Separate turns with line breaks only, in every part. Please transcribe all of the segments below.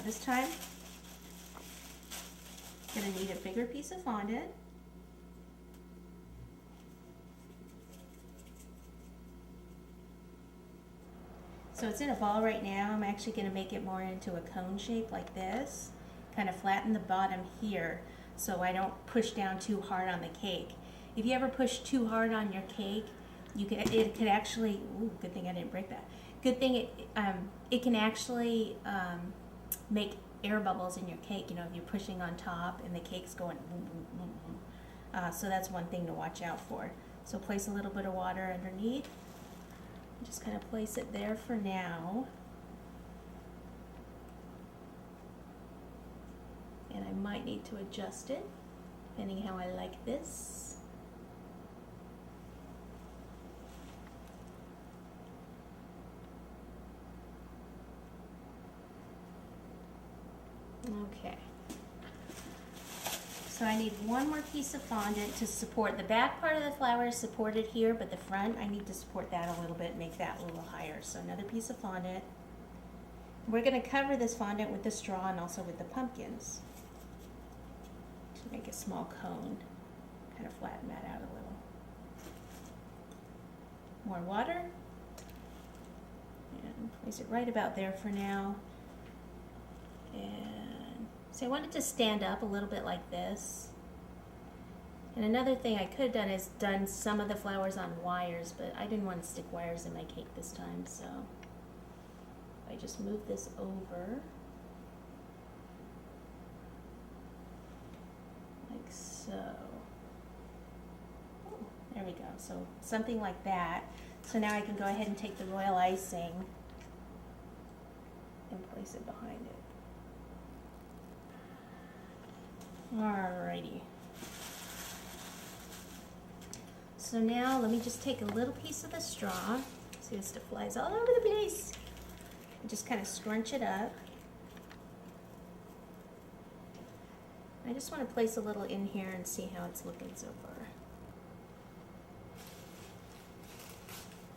this time, I'm gonna need a bigger piece of fondant. So it's in a ball right now. I'm actually gonna make it more into a cone shape like this. Kind of flatten the bottom here so I don't push down too hard on the cake. If you ever push too hard on your cake, it could actually, ooh, good thing I didn't break that. Good thing it can actually make air bubbles in your cake, you know, if you're pushing on top and the cake's going boom, boom, boom, boom. So that's one thing to watch out for. So place a little bit of water underneath. Just kind of place it there for now. And I might need to adjust it, depending how I like this. Okay. So I need one more piece of fondant to support the back part of the flower is supported here, but the front, I need to support that a little bit, make that a little higher. So another piece of fondant. We're going to cover this fondant with the straw and also with the pumpkins to make a small cone. Kind of flatten that out a little. More water. And place it right about there for now. And so I want it to stand up a little bit like this. And another thing I could have done is done some of the flowers on wires, but I didn't want to stick wires in my cake this time, so I just move this over like so. Oh, there we go. So something like that. So now I can go ahead and take the royal icing and place it behind it. Alrighty. So now let me just take a little piece of the straw. See, this stuff flies all over the place. And just kind of scrunch it up. I just want to place a little in here and see how it's looking so far.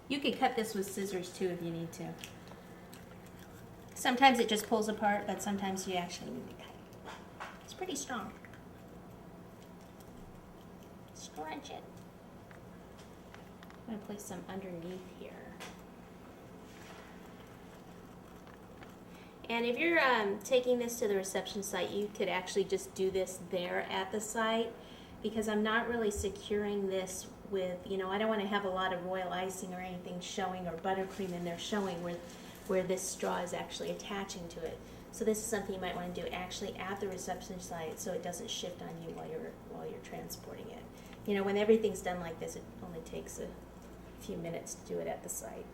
You could cut this with scissors too if you need to. Sometimes it just pulls apart, but sometimes you actually need to cut it. It's pretty strong. Scrunch it. I'm going to place some underneath here. And if you're taking this to the reception site, you could actually just do this there at the site, because I'm not really securing this with, you know, I don't want to have a lot of royal icing or anything showing, or buttercream in there showing where this straw is actually attaching to it. So this is something you might want to do actually at the reception site so it doesn't shift on you while you're transporting it. You know, when everything's done like this, it only takes a few minutes to do it at the site.